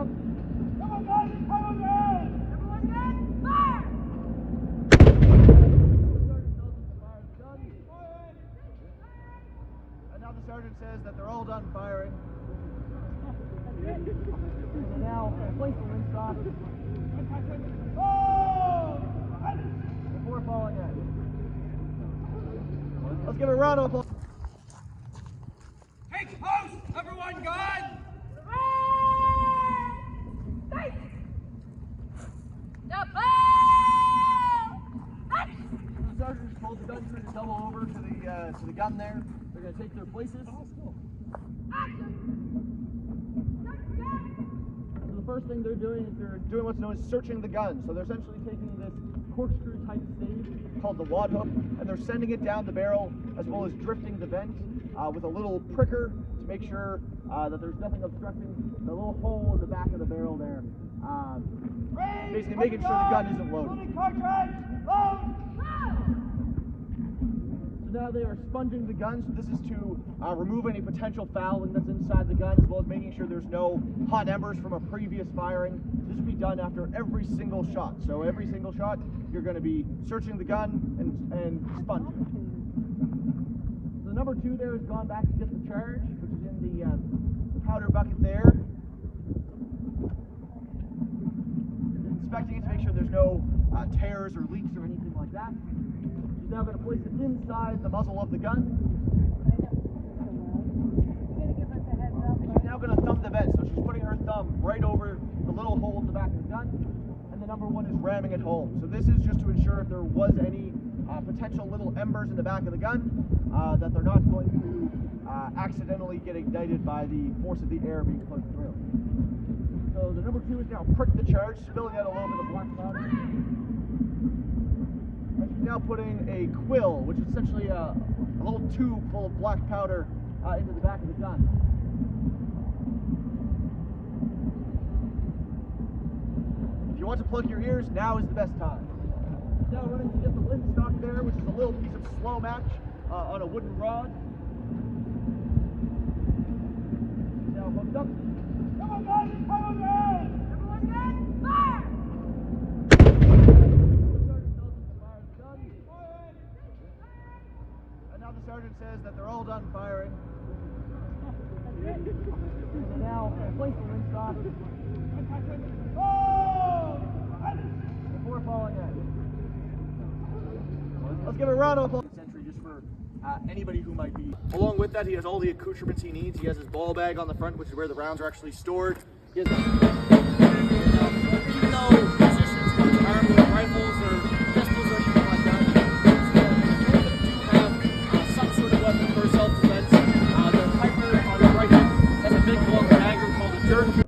Come on, guys, come on, guys! Everyone good? Fire! And now the sergeant says that they're all done firing. And now place the windsock before falling in. Let's give a round of applause. Take post! Everyone good? The sergeant just told the gun crew to double over to the gun there. They're going to take their places. So the first thing they're doing is they're doing what's known as searching the gun. So they're essentially taking this corkscrew type stave called the wad hook, and they're sending it down the barrel as well as drifting the vent with a little pricker to make sure that there's nothing obstructing the little hole in the back of the barrel there. Basically making sure the gun isn't loaded. So now they are sponging the gun, so this is to remove any potential fouling that's inside the gun, as well as making sure there's no hot embers from a previous firing. This will be done after every single shot. So every single shot, you're going to be searching the gun and sponging. So number 2 there has gone back to get the charge, which is in the powder bucket there. Inspecting it to make sure there's no tears or leaks or anything like that. She's now going to place it inside the muzzle of the gun. She's now going to thumb the vent, so she's putting her thumb right over the little hole in the back of the gun, and the number 1 is ramming it home. So this is just to ensure if there was any potential little embers in the back of the gun, that they're not going to accidentally get ignited by the force of the air being pushed through. So the number 2 is now pricked the charge, spilling out a little bit of black powder. And she's now putting a quill, which is essentially a little tube full of black powder into the back of the gun. If you want to plug your ears, now is the best time. Now running to get the windsock there, which is a little piece of slow match on a wooden rod. Now hooked up. Come on, guys, come on, guys! Everyone good? Fire! And now the sergeant says that they're all done firing. And now place the windsock before falling in. Let's give a round of applause. Sentry just for anybody who might be. Along with that, he has all the accoutrements he needs. He has his ball bag on the front, which is where the rounds are actually stored. He has even though musicians weren't armed with rifles or pistols or anything like that, do have some sort of weapon for self-defense. The piper on the right has a big long dagger called a jerk.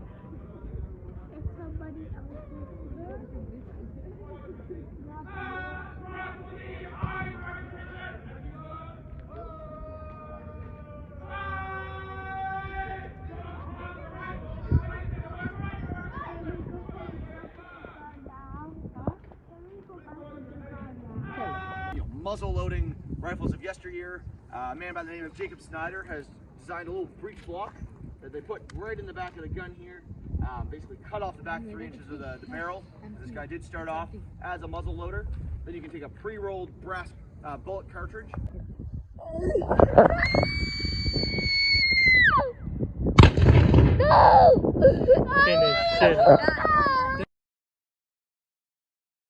Muzzle loading rifles of yesteryear. A man by the name of Jacob Snyder has designed a little breech block that they put right in the back of the gun here, basically cut off the back 3 inches of the barrel. This guy did start off as a muzzle loader. Then you can take a pre-rolled brass bullet cartridge. No! Finish it.